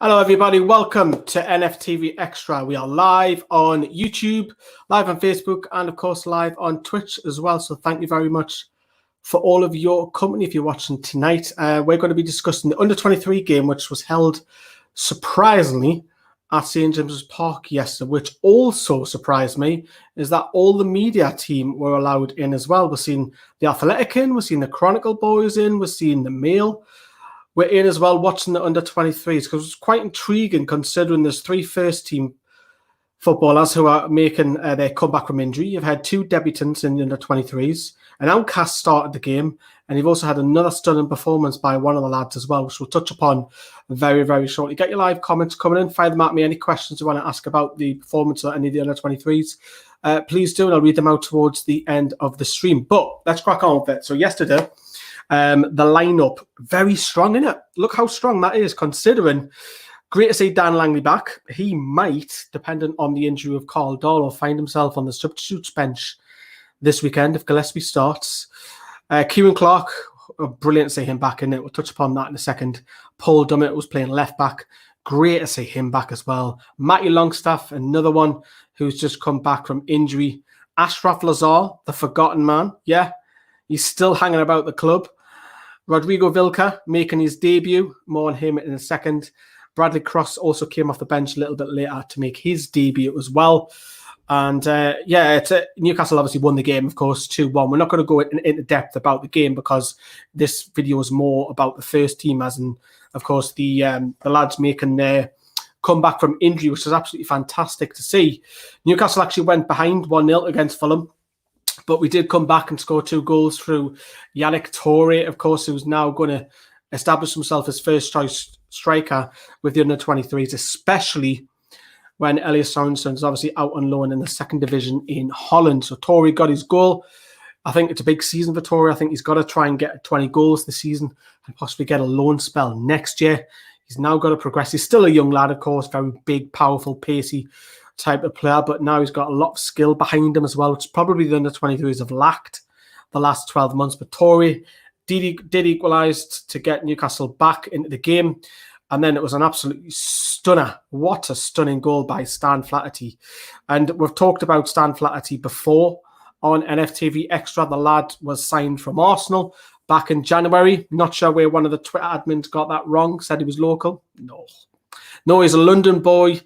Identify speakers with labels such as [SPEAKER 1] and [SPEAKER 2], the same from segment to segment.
[SPEAKER 1] Hello everybody, welcome to NFTV Extra. We are live on YouTube, live on Facebook, and of course live on Twitch as well. So thank you very much for all of your company if you're watching tonight. We're going to be discussing the Under-23 game, which was held surprisingly at St James's Park yesterday, which also surprised me, is that all the media team were allowed in as well. We're seeing the Athletic in, we're seeing the Chronicle boys in, we're seeing the Mail. We're in as well watching the Under-23s because it's quite intriguing considering there's three first-team footballers who are making their comeback from injury. You've had two debutants in the Under-23s. An outcast started the game, and you've also had another stunning performance by one of the lads as well, which we'll touch upon very, very shortly. Get your live comments coming in. Fire them at me. Any questions you want to ask about the performance of any of the Under-23s, please do, and I'll read them out towards the end of the stream. But let's crack on with it. So yesterday, the lineup, very strong, isn't it? Look how strong that is, considering, great to see Dan Langley back. He might, dependent on the injury of Carl Darlow, find himself on the substitutes bench this weekend if Gillespie starts. Ciaran Clark, brilliant to see him back in it. We'll touch upon that in a second. Paul Dummett was playing left back. Great to see him back as well. Matty Longstaff, another one who's just come back from injury. Achraf Lazaar, the forgotten man. Yeah, he's still hanging about the club. Rodrigo Vilca making his debut. More on him in a second. Bradley Cross also came off the bench a little bit later to make his debut as well. And Newcastle obviously won the game, of course, 2-1. We're not going to go into depth about the game because this video is more about the first team, as in, of course, the lads making their comeback from injury, which is absolutely fantastic to see. Newcastle actually went behind 1-0 against Fulham, but we did come back and score 2 goals through Yannick Toure, of course, who's now going to establish himself as first choice striker with the Under-23s, especially when Elias Sorensen is obviously out on loan in the second division in Holland. So Toure got his goal. I think it's a big season for Toure. I think he's got to try and get 20 goals this season and possibly get a loan spell next year. He's now got to progress. He's still a young lad, of course, very big, powerful, pacey type of player, but now he's got a lot of skill behind him as well, which probably the Under-23s have lacked the last 12 months. But Toure did equalise to get Newcastle back into the game, and then it was an absolutely stunner. What a stunning goal by Stan Flaherty. And we've talked about Stan Flaherty before on NFTV Extra. The lad was signed from Arsenal back in January. Not sure where one of the Twitter admins got that wrong, said he was local. No, he's a London boy.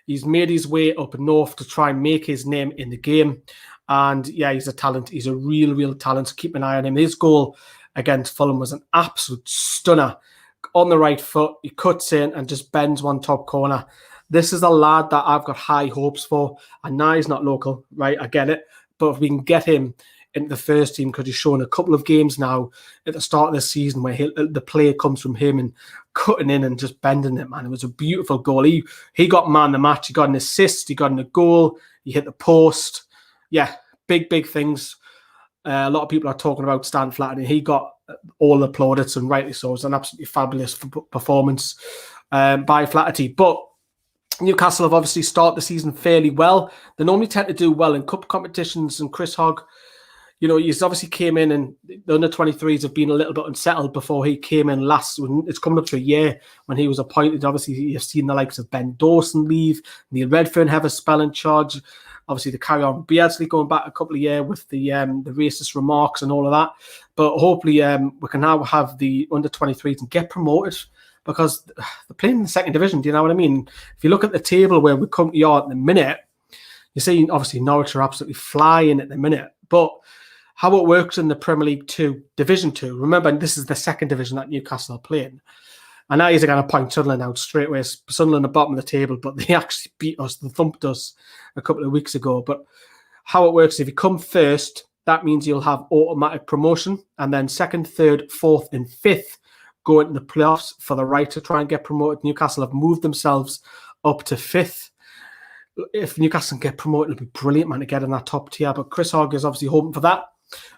[SPEAKER 1] He's made his way up north to try and make his name in the game. And yeah, he's a talent. He's a real talent. So keep an eye on him. His goal against Fulham was an absolute stunner. On the right foot, he cuts in and just bends one top corner. This is a lad that I've got high hopes for. And now he's not local, right? I get it. But if we can get him into the first team, because he's shown a couple of games now at the start of the season where the play comes from him and cutting in and just bending it, man. It was a beautiful goal. He got man the match. He got an assist. He got a goal. He hit the post. Yeah, big things. A lot of people are talking about Stan Flaherty. He got all the plaudits, and rightly so. It was an absolutely fabulous performance by Flaherty. But Newcastle have obviously started the season fairly well. They normally tend to do well in cup competitions, and Chris Hogg, you know, he's obviously came in, and the Under-23s have been a little bit unsettled before he came in last. It's coming up to a year when he was appointed. Obviously, you've seen the likes of Ben Dawson leave, Neil Redfern have a spell in charge. Obviously, the carry on Beardsley going back a couple of years with the racist remarks and all of that. But hopefully, we can now have the Under-23s and get promoted, because they're playing in the second division. Do you know what I mean? If you look at the table where we currently are at the minute, you see obviously Norwich are absolutely flying at the minute. But how it works in the Premier League 2, Division 2, remember, this is the second division that Newcastle are playing. And now he's going to point Sunderland out straight away. Sunderland at the bottom of the table, but they actually beat us. They thumped us a couple of weeks ago. But how it works, if you come first, that means you'll have automatic promotion. And then second, third, fourth, and fifth go into the playoffs for the right to try and get promoted. Newcastle have moved themselves up to fifth. If Newcastle can get promoted, it'll be brilliant, man, to get in that top tier. But Chris Hogg is obviously hoping for that.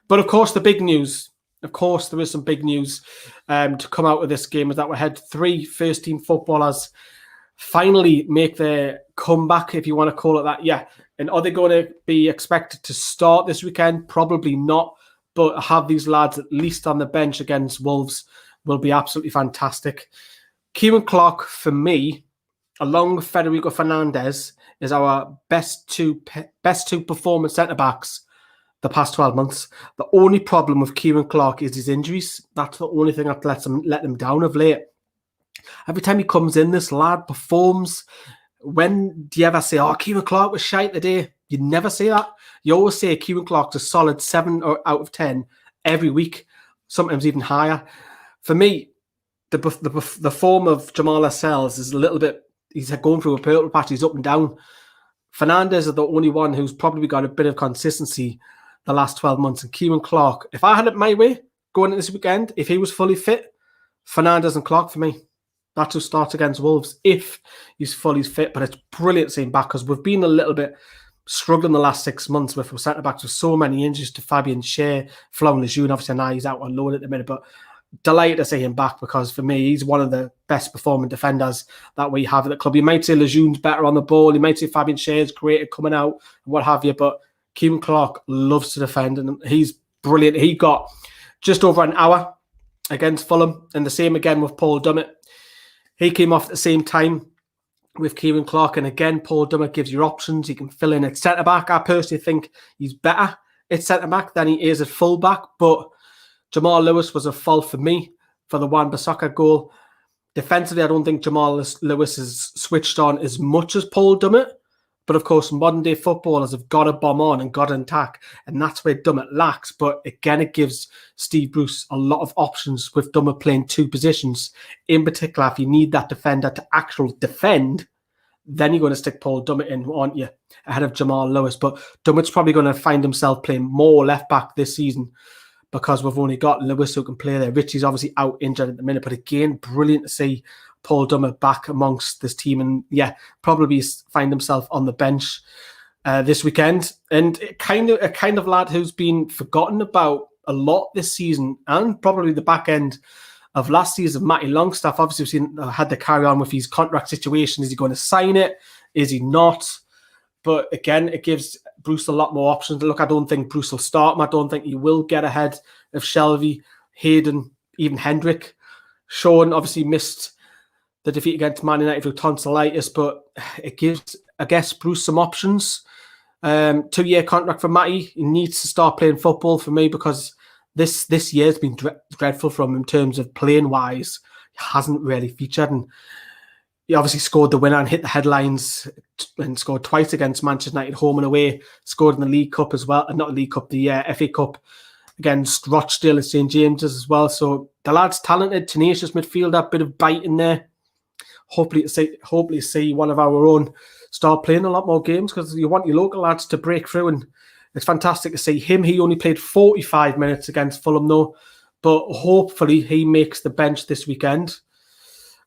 [SPEAKER 1] But of course, the big news, of course, there is some big news to come out of this game, is that we had 3 first-team footballers finally make their comeback, if you want to call it that. Yeah. And are they going to be expected to start this weekend? Probably not. But have these lads at least on the bench against Wolves will be absolutely fantastic. Ciaran Clark, for me, along with Federico Fernandez, is our best two performing centre-backs the past 12 months. The only problem with Ciaran Clark is his injuries. That's the only thing that let him down of late. Every time he comes in, this lad performs. When do you ever say, oh, Ciaran Clark was shite today? You never say that. You always say Ciaran Clark's a solid 7 out of 10 every week, sometimes even higher. For me, the form of Jamal Lascelles is a little bit, he's going through a purple patch, he's up and down. Fernandez is the only one who's probably got a bit of consistency the last 12 months. And Ciaran Clark, if I had it my way going into this weekend, if he was fully fit, Fernandez and Clark for me. That's who starts against Wolves if he's fully fit. But it's brilliant seeing back because we've been a little bit struggling the last 6 months with centre-backs with so many injuries to Fabian Schär, Florian Lejeune. Obviously now he's out on loan at the minute, but delighted to see him back because for me, he's one of the best performing defenders that we have at the club. You might say Lejeune's better on the ball. You might say Fabian Schär's great at coming out and what have you, but Ciaran Clark loves to defend and he's brilliant. He got just over an hour against Fulham and the same again with Paul Dummett. He came off at the same time with Ciaran Clark, and again, Paul Dummett gives you options. He can fill in at centre-back. I personally think he's better at centre-back than he is at full-back, but Jamal Lewis was a fault for me for the Wan-Bissaka goal. Defensively, I don't think Jamal Lewis is switched on as much as Paul Dummett, but of course, modern-day footballers have got to bomb on and got to attack, and that's where Dummett lacks. But again, it gives Steve Bruce a lot of options with Dummett playing two positions. In particular, if you need that defender to actually defend, then you're going to stick Paul Dummett in, aren't you, ahead of Jamal Lewis. But Dummett's probably going to find himself playing more left-back this season because we've only got Lewis who can play there. Richie's obviously out injured at the minute, but again, brilliant to see Paul Dummett back amongst this team and probably find himself on the bench this weekend. And a kind of lad who's been forgotten about a lot this season and probably the back end of last season, Matty Longstaff. Obviously, we've had to carry on with his contract situation. Is he going to sign it? Is he not? But again, it gives Bruce a lot more options. Look, I don't think Bruce will start him. I don't think he will get ahead of Shelvey, Hayden, even Hendrick. Ciaran obviously missed the defeat against Man United through tonsillitis, but it gives, I guess, Bruce some options. 2-year contract for Matty. He needs to start playing football for me because this year's been dreadful from him in terms of playing wise. He hasn't really featured, and he obviously scored the winner and hit the headlines and scored twice against Manchester United home and away. Scored in the League Cup as well, not the League Cup, the FA Cup against Rochdale and St James's as well. So the lad's talented, tenacious midfielder, bit of bite in there. Hopefully see one of our own start playing a lot more games because you want your local lads to break through, and it's fantastic to see him. He only played 45 minutes against Fulham though, but hopefully he makes the bench this weekend.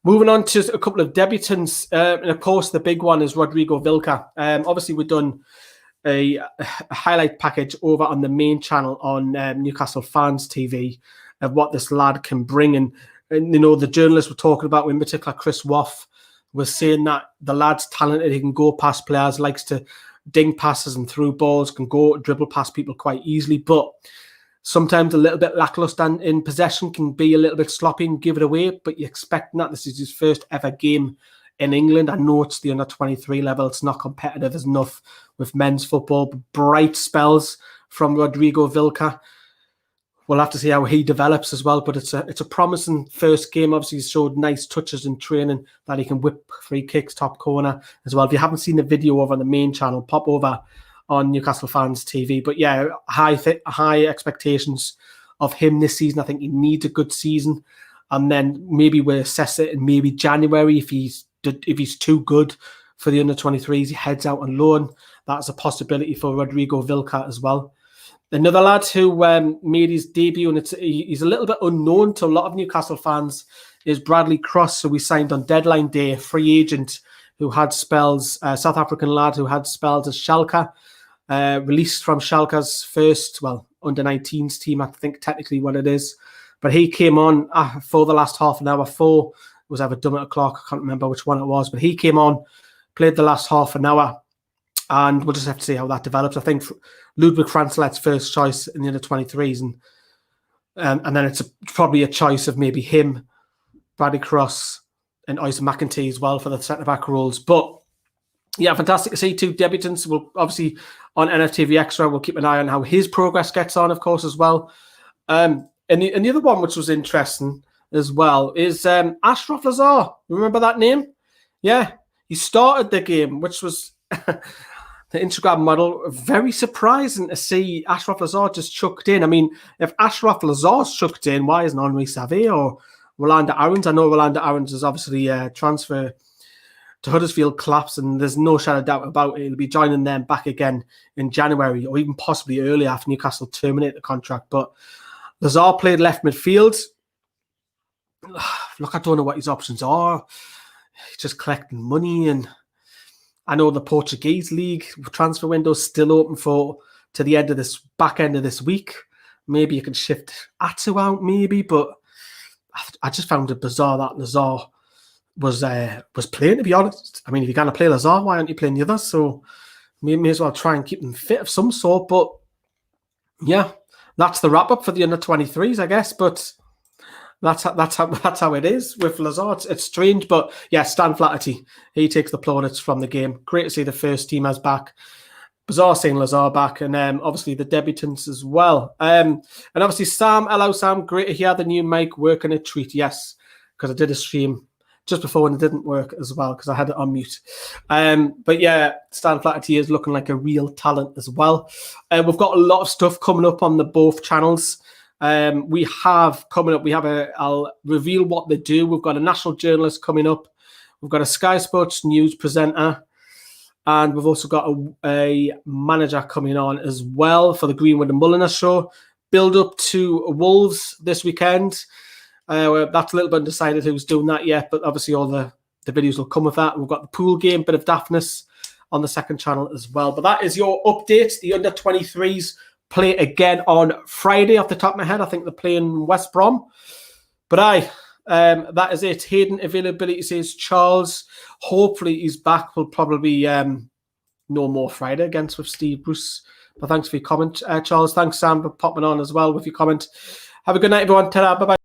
[SPEAKER 1] Moving on to a couple of debutants, and of course the big one is Rodrigo Vilca. Obviously we've done a highlight package over on the main channel on Newcastle Fans TV of what this lad can bring, and you know, the journalists were talking about, in particular Chris Waff, was saying that the lad's talented. He can go past players, likes to ding passes and through balls, can go dribble past people quite easily, but sometimes a little bit lackluster in possession, can be a little bit sloppy and give it away, but you expect that. This is his first ever game in England. I know it's the under-23 level. It's not competitive as enough with men's football, but bright spells from Rodrigo Vilca. We'll have to see how he develops as well, but it's a promising first game. Obviously, he's showed nice touches in training that he can whip free kicks, top corner as well. If you haven't seen the video over on the main channel, pop over on Newcastle Fans TV. But yeah, high expectations of him this season. I think he needs a good season, and then maybe we'll assess it in maybe January if he's too good for the under-23s. He heads out on loan. That's a possibility for Rodrigo Vilca as well. Another lad who made his debut, and he's a little bit unknown to a lot of Newcastle fans, is Bradley Cross. So we signed on deadline day, a free agent who had spells, South African lad who had spells as Schalke, released from Schalke's first, under-19s team, I think technically what it is. But he came on for the last half an hour. It was either Dummett or Clark, I can't remember which one it was, but he came on, played the last half an hour, and we'll just have to see how that develops. I think Ludwig Franzlet's first choice in the under-23s, and then it's probably a choice of maybe him, Bradley Cross, and Isaac McEntee as well for the centre-back roles. But yeah, fantastic to see 2 debutants. We'll obviously on NFTV Extra, we'll keep an eye on how his progress gets on, of course, as well. And the other one, which was interesting as well, is Achraf Lazaar. Remember that name? Yeah, he started the game, which was the Instagram model. Very surprising to see Achraf Lazaar just chucked in. I mean, if Achraf Lazaar's chucked in, why isn't Henri Savé or Rolanda Aarons? I know Rolanda Aarons is obviously a transfer to Huddersfield collapse, and there's no shadow of doubt about it. He'll be joining them back again in January, or even possibly earlier after Newcastle terminate the contract. But Lazaar played left midfield. Look, I don't know what his options are. He's just collecting money, and I know the Portuguese league transfer window is still open to the end of this back end of this week. Maybe you can shift Atsu out, maybe, but I just found it bizarre that Lazaar was playing, to be honest. I mean, if you're going to play Lazaar, why aren't you playing the others? So may as well try and keep them fit of some sort. But yeah, that's the wrap up for the under-23s, I guess. But that's how it is with Lazaar. It's strange, but yeah, Stan Flaherty, he takes the plaudits from the game. Great to see the first team as back. Bizarre seeing Lazaar back, and obviously the debutants as well. And obviously Sam, hello Sam, great to hear the new mic working a treat. Yes, because I did a stream just before and it didn't work as well because I had it on mute. But yeah, Stan Flaherty is looking like a real talent as well. We've got a lot of stuff coming up on the both channels. We have coming up, I'll reveal what they do. We've got a national journalist coming up. We've got a Sky Sports news presenter. And we've also got a manager coming on as well for the Greenwood and Mulliner show. Build up to Wolves this weekend. That's a little bit undecided who's doing that yet, but obviously all the videos will come with that. We've got the pool game, bit of daftness on the second channel as well. But that is your update. The under-23s play again on Friday off the top of my head. I think they're playing West Brom. But that is it. Hayden availability says Charles. Hopefully he's back. We'll probably no more Friday against with Steve Bruce. But thanks for your comment, Charles. Thanks, Sam, for popping on as well with your comment. Have a good night, everyone. Ta-ra. Bye-bye.